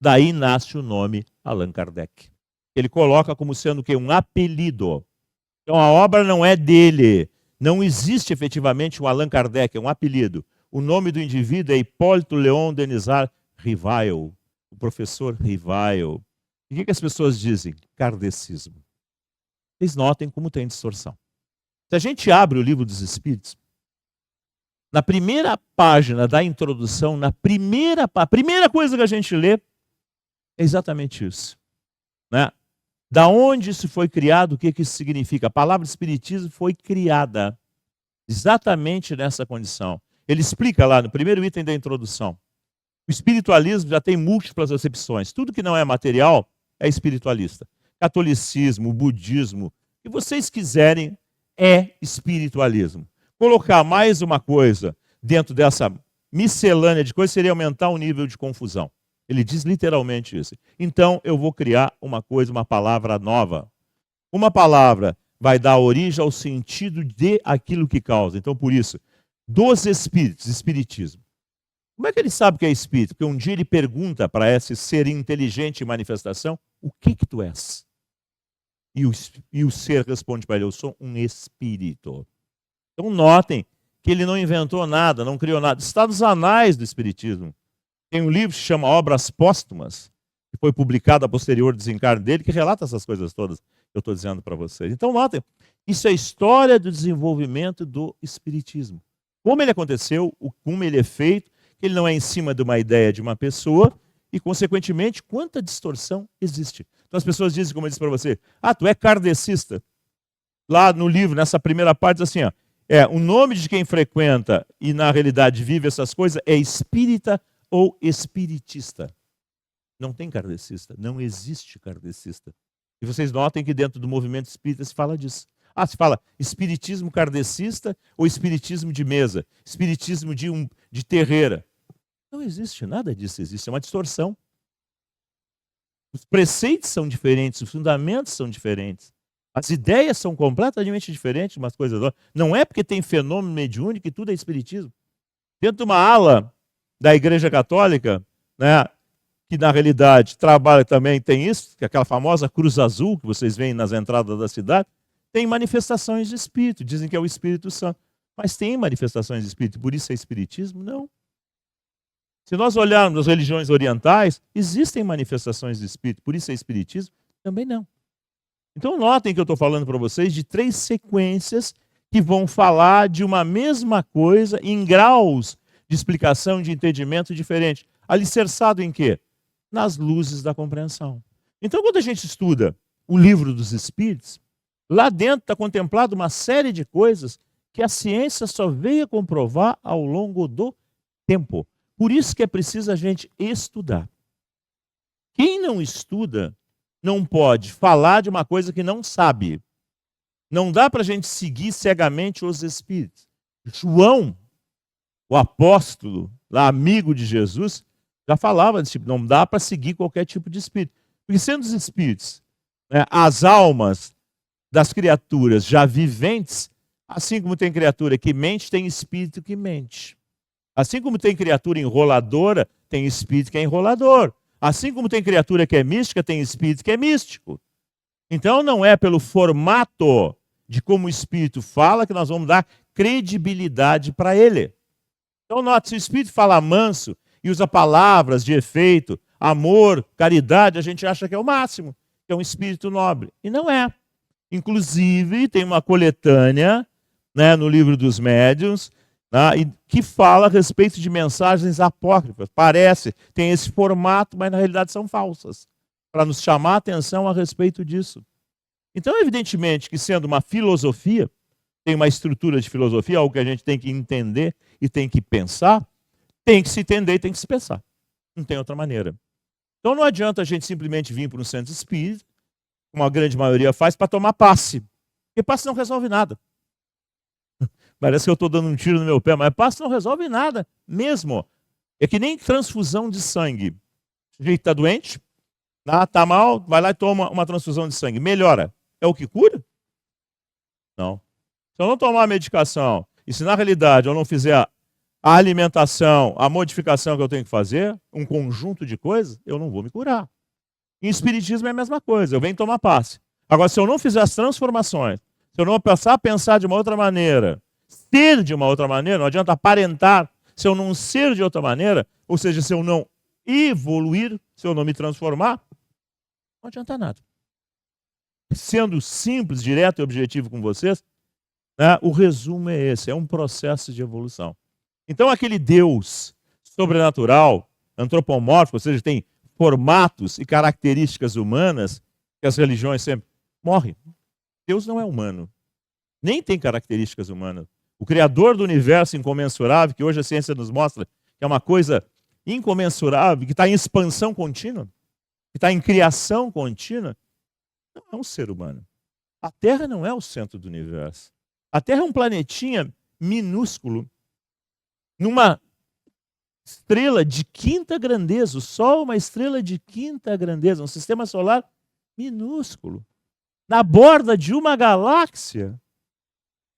Daí nasce o nome Allan Kardec. Ele coloca como sendo que um apelido. Então a obra não é dele. Não existe efetivamente um Allan Kardec, é um apelido. O nome do indivíduo é Hipólito Léon Denisard Rivail, o professor Rivail. E o que as pessoas dizem? Kardecismo. Vocês notem como tem distorção. Se a gente abre o Livro dos Espíritos, na primeira página da introdução, a primeira coisa que a gente lê é exatamente isso. Né? Da onde isso foi criado, o que isso significa? A palavra espiritismo foi criada exatamente nessa condição. Ele explica lá no primeiro item da introdução. O espiritualismo já tem múltiplas acepções. Tudo que não é material é espiritualista. Catolicismo, budismo, o que vocês quiserem é espiritualismo. Colocar mais uma coisa dentro dessa miscelânea de coisas seria aumentar o nível de confusão. Ele diz literalmente isso. Então eu vou criar uma coisa, uma palavra nova. Uma palavra vai dar origem ao sentido de aquilo que causa. Então por isso, dos espíritos, espiritismo. Como é que ele sabe que é espírito? Porque um dia ele pergunta para esse ser inteligente em manifestação, o que tu és? E o ser responde para ele, eu sou um espírito. Então notem que ele não inventou nada, não criou nada. Está nos anais do espiritismo. Tem um livro que se chama Obras Póstumas, que foi publicado a posterior desencarne dele, que relata essas coisas todas que eu estou dizendo para vocês. Então notem, isso é a história do desenvolvimento do espiritismo. Como ele aconteceu, como ele é feito, que ele não é em cima de uma ideia de uma pessoa e, consequentemente, quanta distorção existe. Então as pessoas dizem, como eu disse para você, tu é kardecista. Lá no livro, nessa primeira parte, diz assim, o nome de quem frequenta e, na realidade, vive essas coisas é espírita ou espiritista. Não tem kardecista, não existe kardecista. E vocês notem que dentro do movimento espírita se fala disso. Se fala espiritismo kardecista ou espiritismo de mesa, espiritismo de terreira. Não existe nada disso, existe uma distorção. Os preceitos são diferentes, os fundamentos são diferentes. As ideias são completamente diferentes umas coisas. Não é porque tem fenômeno mediúnico que tudo é espiritismo. Dentro de uma ala da Igreja Católica, né, que na realidade trabalha também, tem isso, que é aquela famosa cruz azul que vocês veem nas entradas da cidade, tem manifestações de espírito, dizem que é o Espírito Santo. Mas tem manifestações de espírito, por isso é espiritismo? Não. Se nós olharmos as religiões orientais, existem manifestações de espírito, por isso é espiritismo? Também não. Então notem que eu estou falando para vocês de 3 sequências que vão falar de uma mesma coisa em graus de explicação, de entendimento diferente. Alicerçado em quê? Nas luzes da compreensão. Então quando a gente estuda o Livro dos Espíritos, lá dentro está contemplado uma série de coisas que a ciência só veio a comprovar ao longo do tempo. Por isso que é preciso a gente estudar. Quem não estuda não pode falar de uma coisa que não sabe. Não dá para a gente seguir cegamente os espíritos. João, o apóstolo, lá amigo de Jesus, já falava desse tipo, não dá para seguir qualquer tipo de espírito. Porque sendo os espíritos, as almas das criaturas já viventes, assim como tem criatura que mente, tem espírito que mente. Assim como tem criatura enroladora, tem espírito que é enrolador. Assim como tem criatura que é mística, tem espírito que é místico. Então não é pelo formato de como o espírito fala que nós vamos dar credibilidade para ele. Então note, se o espírito fala manso e usa palavras de efeito, amor, caridade, a gente acha que é o máximo, que é um espírito nobre. E não é. Inclusive tem uma coletânea, né, no Livro dos Médiuns, que fala a respeito de mensagens apócrifas. Parece, tem esse formato, mas na realidade são falsas, para nos chamar a atenção a respeito disso. Então, evidentemente que sendo uma filosofia, tem uma estrutura de filosofia, algo que a gente tem que entender e tem que pensar, tem que se entender e tem que se pensar. Não tem outra maneira. Então não adianta a gente simplesmente vir para um centro espírita, como a grande maioria faz, para tomar passe. Porque passe não resolve nada. Parece que eu estou dando um tiro no meu pé, mas passe não resolve nada mesmo. É que nem transfusão de sangue. O sujeito está doente, está mal, vai lá e toma uma transfusão de sangue. Melhora. É o que cura? Não. Se eu não tomar a medicação, e se na realidade eu não fizer a alimentação, a modificação que eu tenho que fazer, um conjunto de coisas, eu não vou me curar. Em espiritismo é a mesma coisa, eu venho tomar passe. Agora, se eu não fizer as transformações, se eu não passar a pensar de uma outra maneira, ser de uma outra maneira, não adianta aparentar, se eu não ser de outra maneira, ou seja, se eu não evoluir, se eu não me transformar, não adianta nada. Sendo simples, direto e objetivo com vocês, né, o resumo é esse, é um processo de evolução. Então, aquele Deus sobrenatural, antropomórfico, ou seja, tem formatos e características humanas, que as religiões sempre morrem. Deus não é humano, nem tem características humanas. O Criador do universo incomensurável, que hoje a ciência nos mostra que é uma coisa incomensurável, que está em expansão contínua, que está em criação contínua, não é um ser humano. A Terra não é o centro do universo. A Terra é um planetinha minúsculo, numa estrela de quinta grandeza. O Sol é uma estrela de quinta grandeza, um sistema solar minúsculo, na borda de uma galáxia.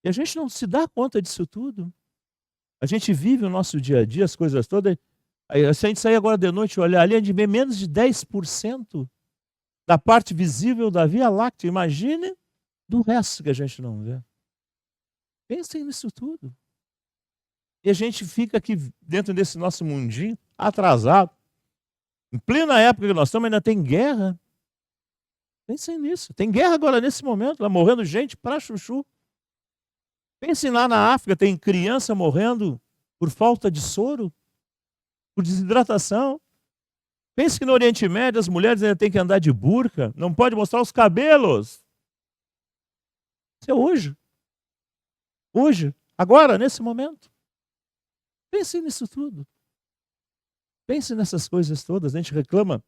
E a gente não se dá conta disso tudo. A gente vive o nosso dia a dia, as coisas todas. Se a gente sair agora de noite e olhar ali, a gente vê menos de 10% da parte visível da Via Láctea. Imagine do resto que a gente não vê. Pensem nisso tudo. E a gente fica aqui dentro desse nosso mundinho atrasado. Em plena época que nós estamos, ainda tem guerra. Pensem nisso. Tem guerra agora nesse momento, lá morrendo gente para chuchu. Pensem lá na África, tem criança morrendo por falta de soro, por desidratação. Pense que no Oriente Médio as mulheres ainda têm que andar de burca, não pode mostrar os cabelos. Isso é hoje. Hoje, agora, nesse momento. Pense nisso tudo. Pense nessas coisas todas. A gente reclama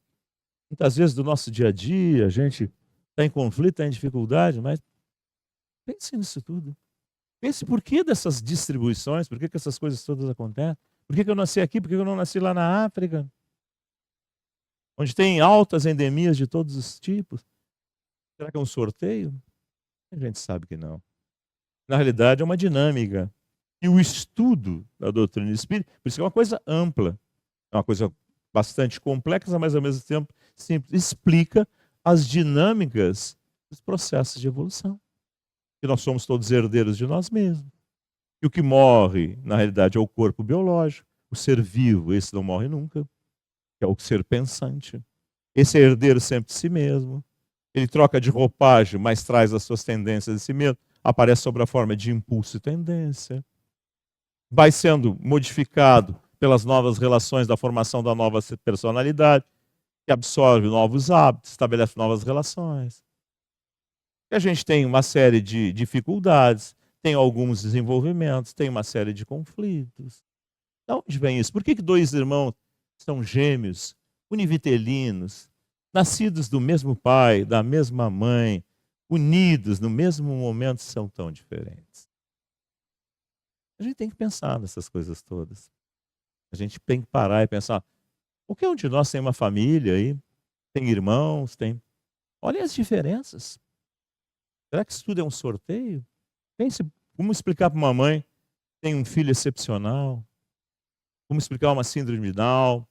muitas vezes do nosso dia a dia, a gente está em conflito, está em dificuldade, mas pense nisso tudo. Pense por que dessas distribuições, por que essas coisas todas acontecem. Por que eu nasci aqui, por que eu não nasci lá na África? Onde tem altas endemias de todos os tipos. Será que é um sorteio? A gente sabe que não. Na realidade, é uma dinâmica. E o estudo da doutrina espírita, por isso que é uma coisa ampla, é uma coisa bastante complexa, mas ao mesmo tempo simples, explica as dinâmicas dos processos de evolução. Que nós somos todos herdeiros de nós mesmos. E o que morre, na realidade, é o corpo biológico. O ser vivo, esse não morre nunca, que é o ser pensante. Esse é herdeiro sempre de si mesmo. Ele troca de roupagem, mas traz as suas tendências de si mesmo. Aparece sob a forma de impulso e tendência. Vai sendo modificado pelas novas relações da formação da nova personalidade, que absorve novos hábitos, estabelece novas relações. E a gente tem uma série de dificuldades, tem alguns desenvolvimentos, tem uma série de conflitos. De onde vem isso? Por que dois irmãos são gêmeos, univitelinos, nascidos do mesmo pai, da mesma mãe, unidos no mesmo momento, são tão diferentes? A gente tem que pensar nessas coisas todas. A gente tem que parar e pensar, qualquer um de nós tem uma família aí, tem irmãos, tem... Olhem as diferenças. Será que isso tudo é um sorteio? Pense, como explicar para uma mãe que tem um filho excepcional? Como explicar uma síndrome de Down?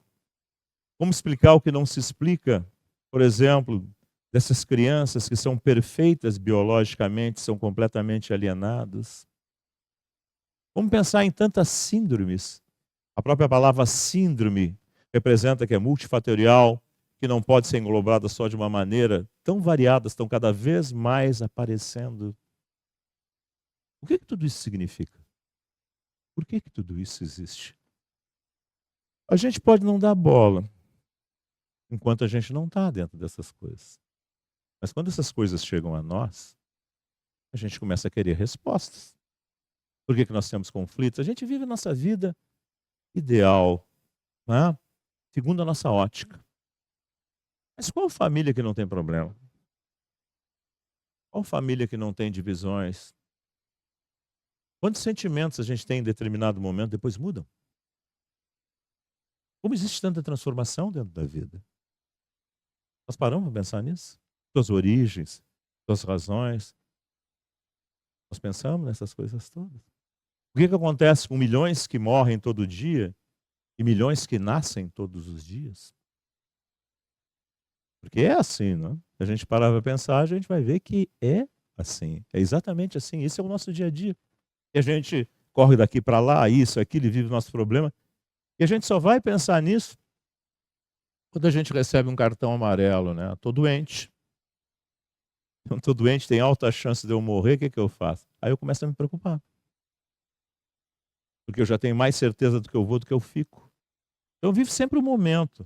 Como explicar o que não se explica, por exemplo, dessas crianças que são perfeitas biologicamente, são completamente alienadas? Vamos pensar em tantas síndromes. A própria palavra síndrome representa que é multifatorial, que não pode ser englobada só de uma maneira, tão variadas, estão cada vez mais aparecendo. O que tudo isso significa? Por que tudo isso existe? A gente pode não dar bola, enquanto a gente não está dentro dessas coisas. Mas quando essas coisas chegam a nós, a gente começa a querer respostas. Por que nós temos conflitos? A gente vive a nossa vida ideal, né? Segundo a nossa ótica. Mas qual família que não tem problema? Qual família que não tem divisões? Quantos sentimentos a gente tem em determinado momento depois mudam? Como existe tanta transformação dentro da vida? Nós paramos para pensar nisso? Suas origens, suas razões. Nós pensamos nessas coisas todas. O que acontece com milhões que morrem todo dia e milhões que nascem todos os dias? Porque é assim, não? Se a gente parar para pensar, a gente vai ver que é assim. É exatamente assim. Esse é o nosso dia a dia. E a gente corre daqui para lá, isso, aquilo, e vive o nosso problema. E a gente só vai pensar nisso quando a gente recebe um cartão amarelo, né? Estou doente. Estou doente, tem alta chance de eu morrer, o que eu faço? Aí eu começo a me preocupar. Porque eu já tenho mais certeza do que eu vou, do que eu fico. Então eu vivo sempre o momento.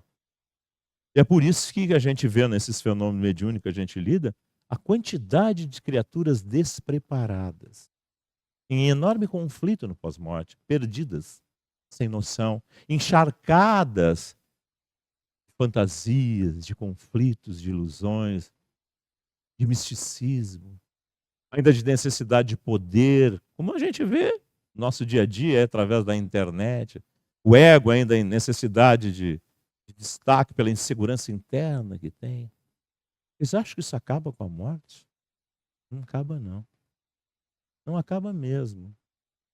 E é por isso que a gente vê nesses fenômenos mediúnicos que a gente lida, a quantidade de criaturas despreparadas, em enorme conflito no pós-morte, perdidas, sem noção, encharcadas de fantasias, de conflitos, de ilusões, de misticismo, ainda de necessidade de poder, como a gente vê no nosso dia a dia, através da internet, o ego ainda em necessidade de destaque pela insegurança interna que tem. Vocês acham que isso acaba com a morte? Não acaba, não. Não acaba mesmo.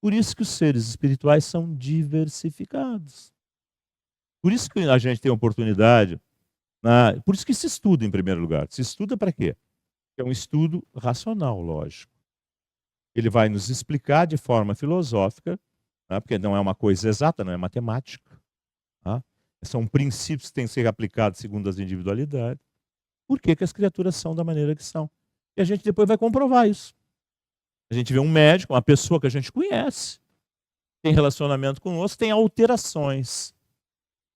Por isso que os seres espirituais são diversificados. Por isso que a gente tem oportunidade, por isso que se estuda em primeiro lugar. Se estuda para quê? É um estudo racional, lógico. Ele vai nos explicar de forma filosófica, porque não é uma coisa exata, não é matemática. São princípios que têm que ser aplicados segundo as individualidades. Por que as criaturas são da maneira que são? E a gente depois vai comprovar isso. A gente vê um médico, uma pessoa que a gente conhece, tem relacionamento conosco, tem alterações.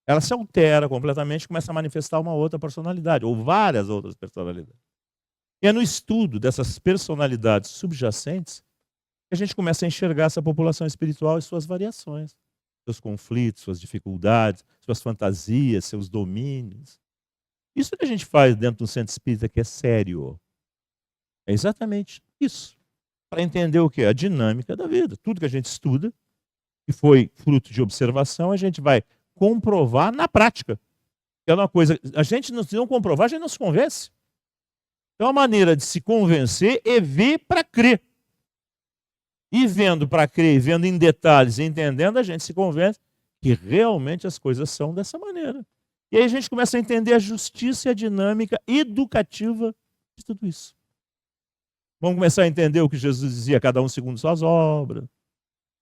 Ela se altera completamente e começa a manifestar uma outra personalidade, ou várias outras personalidades. E é no estudo dessas personalidades subjacentes que a gente começa a enxergar essa população espiritual e suas variações, seus conflitos, suas dificuldades, suas fantasias, seus domínios. Isso que a gente faz dentro do centro espírita que é sério. É exatamente isso. Para entender o quê? A dinâmica da vida. Tudo que a gente estuda, que foi fruto de observação, a gente vai comprovar na prática. É uma coisa, a gente não comprovar, a gente não se convence. Então a maneira de se convencer é ver para crer. E vendo para crer, e vendo em detalhes, e entendendo, a gente se convence que realmente as coisas são dessa maneira. E aí a gente começa a entender a justiça e a dinâmica educativa de tudo isso. Vamos começar a entender o que Jesus dizia, cada um segundo suas obras,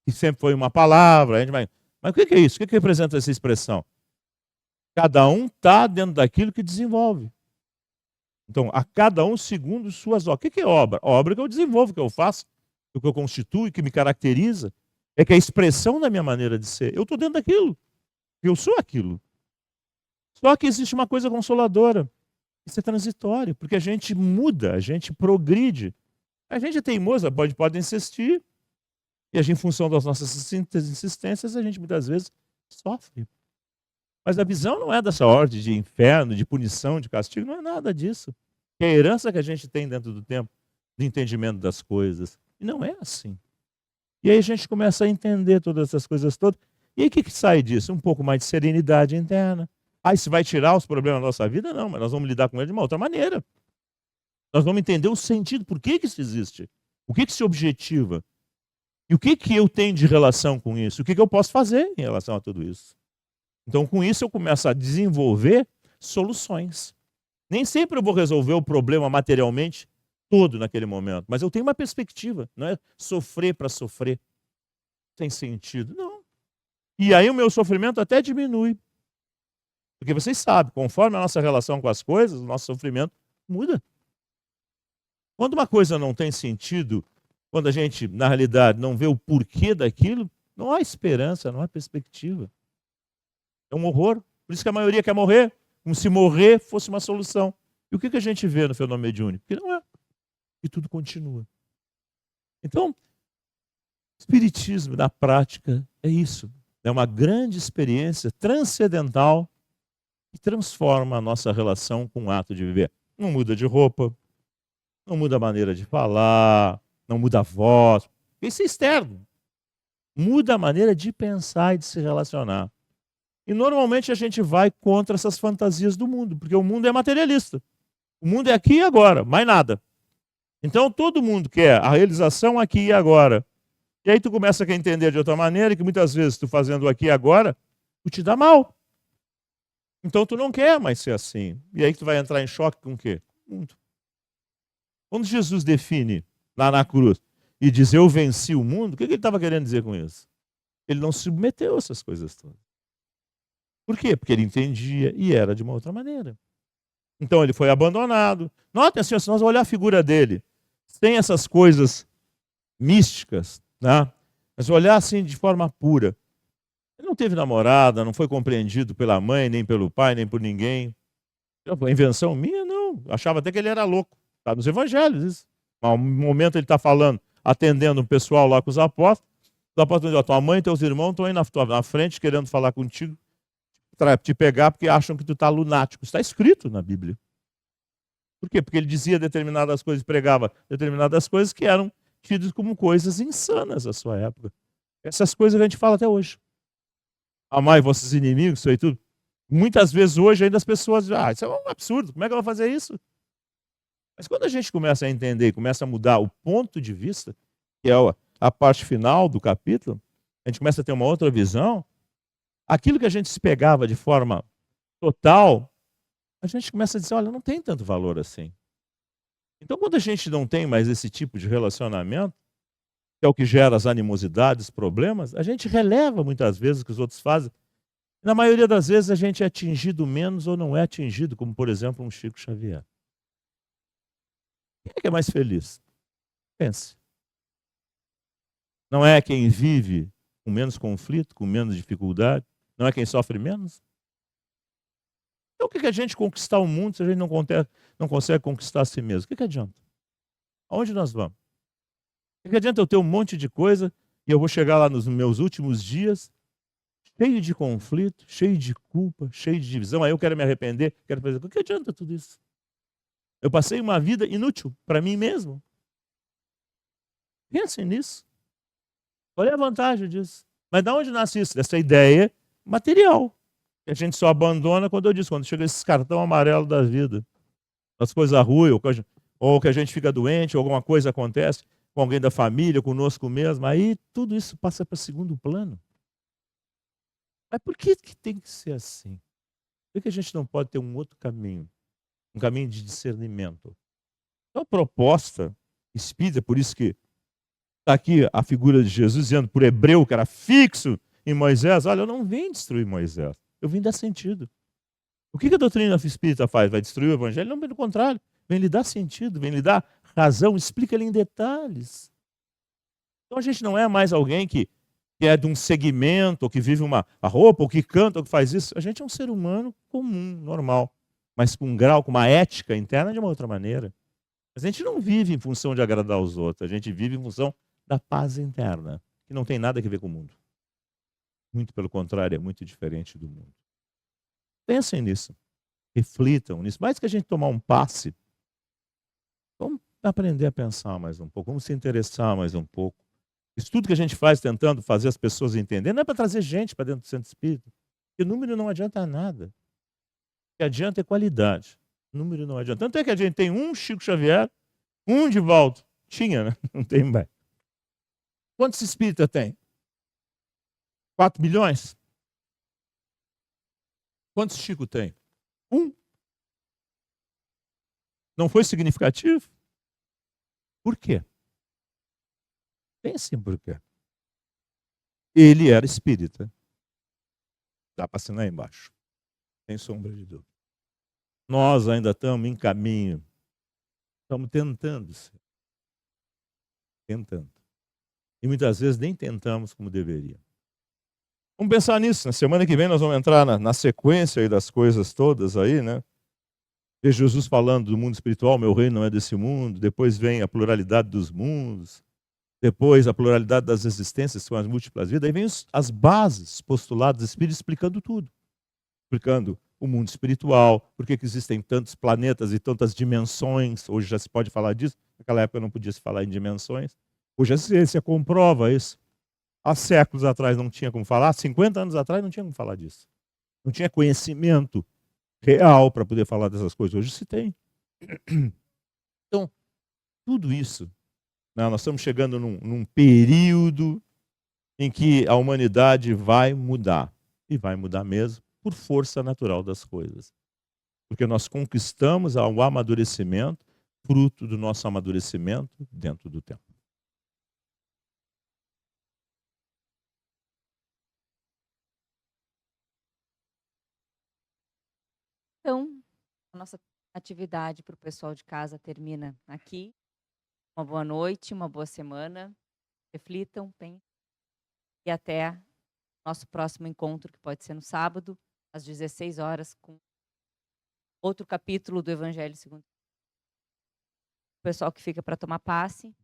que sempre foi uma palavra. A gente vai, mas o que é isso? O que representa essa expressão? Cada um está dentro daquilo que desenvolve. Então, a cada um segundo suas obras. O que é obra? Obra que eu desenvolvo, que eu faço, o que eu constituo, que me caracteriza, é que é a expressão da minha maneira de ser. Eu estou dentro daquilo. Eu sou aquilo. Só que existe uma coisa consoladora. Isso é transitório, porque a gente muda, a gente progride. A gente é teimosa, pode insistir, e a gente, em função das nossas insistências, a gente muitas vezes sofre. Mas a visão não é dessa ordem de inferno, de punição, de castigo, não é nada disso. É a herança que a gente tem dentro do tempo, de entendimento das coisas. E não é assim. E aí a gente começa a entender todas essas coisas todas. E aí o que sai disso? Um pouco mais de serenidade interna. Isso vai tirar os problemas da nossa vida? Não, mas nós vamos lidar com ele de uma outra maneira. Nós vamos entender o sentido, por que isso existe? O que se objetiva? E o que eu tenho de relação com isso? O que eu posso fazer em relação a tudo isso? Então, com isso, eu começo a desenvolver soluções. Nem sempre eu vou resolver o problema materialmente todo naquele momento, mas eu tenho uma perspectiva, não é sofrer para sofrer, sem sentido, não. E aí o meu sofrimento até diminui. Porque vocês sabem, conforme a nossa relação com as coisas, o nosso sofrimento muda. Quando uma coisa não tem sentido, quando a gente, na realidade, não vê o porquê daquilo, não há esperança, não há perspectiva. É um horror. Por isso que a maioria quer morrer, como se morrer fosse uma solução. E o que a gente vê no fenômeno mediúnico? Que não é. E tudo continua. Então, o espiritismo, na prática, é isso. É uma grande experiência transcendental que transforma a nossa relação com o ato de viver. Não muda de roupa, Não muda a maneira de falar, não muda a voz. Isso é externo. Muda a maneira de pensar e de se relacionar. E normalmente a gente vai contra essas fantasias do mundo, porque o mundo é materialista. O mundo é aqui e agora, mais nada. Então todo mundo quer a realização aqui e agora. E aí tu começa a entender de outra maneira que muitas vezes tu fazendo aqui e agora, tu te dá mal. Então tu não quer mais ser assim. E aí tu vai entrar em choque com o quê? O mundo. Quando Jesus define lá na cruz e diz eu venci o mundo, o que ele estava querendo dizer com isso? Ele não submeteu essas coisas todas. Por quê? Porque ele entendia e era de uma outra maneira. Então ele foi abandonado. Notem assim, se nós olhar a figura dele, sem essas coisas místicas, né? Mas olhar assim de forma pura. Ele não teve namorada, não foi compreendido pela mãe, nem pelo pai, nem por ninguém. A invenção minha, não. Achava até que ele era louco. Está nos evangelhos isso. No momento ele está falando, atendendo o pessoal lá com os apóstolos. Os apóstolos dizem, tua mãe e teus irmãos estão aí na frente querendo falar contigo, te pegar porque acham que tu está lunático. Está escrito na Bíblia. Por quê? Porque ele dizia determinadas coisas, pregava determinadas coisas que eram tidas como coisas insanas à sua época. Essas coisas que a gente fala até hoje. Amai vossos inimigos, isso aí tudo. Muitas vezes hoje ainda as pessoas dizem, isso é um absurdo, como é que eu vou fazer isso? Mas quando a gente começa a entender, começa a mudar o ponto de vista, que é a parte final do capítulo, a gente começa a ter uma outra visão, aquilo que a gente se pegava de forma total, a gente começa a dizer, olha, não tem tanto valor assim. Então quando a gente não tem mais esse tipo de relacionamento, que é o que gera as animosidades, problemas, a gente releva muitas vezes o que os outros fazem. Na maioria das vezes a gente é atingido menos ou não é atingido, como por exemplo um Chico Xavier. Quem é que é mais feliz? Pense. Não é quem vive com menos conflito, com menos dificuldade? Não é quem sofre menos? Então o que a gente conquistar o mundo se a gente não consegue conquistar a si mesmo? O que adianta? Aonde nós vamos? O que adianta eu ter um monte de coisa e eu vou chegar lá nos meus últimos dias cheio de conflito, cheio de culpa, cheio de divisão, aí eu quero me arrepender, quero fazer. O que adianta tudo isso? Eu passei uma vida inútil para mim mesmo. Pensem nisso. Qual é a vantagem disso? Mas de onde nasce isso? Dessa ideia material. Que a gente só abandona quando chega esses cartão amarelo da vida. As coisas ruins, ou que a gente fica doente, ou alguma coisa acontece com alguém da família, conosco mesmo, aí tudo isso passa para segundo plano. Mas por que tem que ser assim? Por que a gente não pode ter um outro caminho? Um caminho de discernimento. Então a proposta espírita, por isso que está aqui a figura de Jesus dizendo por Hebreu, que era fixo em Moisés, olha, eu não vim destruir Moisés, eu vim dar sentido. O que a doutrina espírita faz? Vai destruir o evangelho? Não, pelo contrário, vem lhe dar sentido, vem lhe dar razão, explica-lhe em detalhes. Então a gente não é mais alguém que é de um segmento, ou que vive uma roupa, ou que canta, ou que faz isso. A gente é um ser humano comum, normal, mas com um grau, com uma ética interna de uma outra maneira. Mas a gente não vive em função de agradar os outros, a gente vive em função da paz interna, que não tem nada a ver com o mundo. Muito pelo contrário, é muito diferente do mundo. Pensem nisso, reflitam nisso. Mais que a gente tomar um passe, vamos aprender a pensar mais um pouco, vamos se interessar mais um pouco. Isso tudo que a gente faz tentando fazer as pessoas entenderem, não é para trazer gente para dentro do centro espírita. Porque número não adianta nada. O que adianta é qualidade. Número não adianta. Tanto é que a gente tem um Chico Xavier, um Divaldo. Tinha, né? Não tem mais. Quantos espíritas tem? 4 milhões? Quantos Chico tem? Um. Não foi significativo? Por quê? Pensem por quê. Ele era espírita. Dá para assinar aí embaixo. Sem sombra de dúvida. Nós ainda estamos em caminho. Estamos tentando ser. Tentando. E muitas vezes nem tentamos como deveria. Vamos pensar nisso. Na semana que vem nós vamos entrar na sequência aí das coisas todas aí, né? Ver Jesus falando do mundo espiritual, meu reino não é desse mundo. Depois vem a pluralidade dos mundos. Depois a pluralidade das existências, são as múltiplas vidas. Aí vem as bases, postulados espíritos explicando tudo. Explicando o mundo espiritual, por que existem tantos planetas e tantas dimensões. Hoje já se pode falar disso, naquela época não podia se falar em dimensões. Hoje a ciência comprova isso. Há séculos atrás não tinha como falar, 50 anos atrás não tinha como falar disso. Não tinha conhecimento real para poder falar dessas coisas. Hoje se tem. Então, tudo isso, né, nós estamos chegando num período em que a humanidade vai mudar. E vai mudar mesmo, por força natural das coisas. Porque nós conquistamos o amadurecimento, fruto do nosso amadurecimento dentro do tempo. Então, a nossa atividade para o pessoal de casa termina aqui. Uma boa noite, uma boa semana. Reflitam, pensem. E até nosso próximo encontro, que pode ser no sábado, às 16 horas, com outro capítulo do Evangelho segundo o pessoal que fica para tomar passe.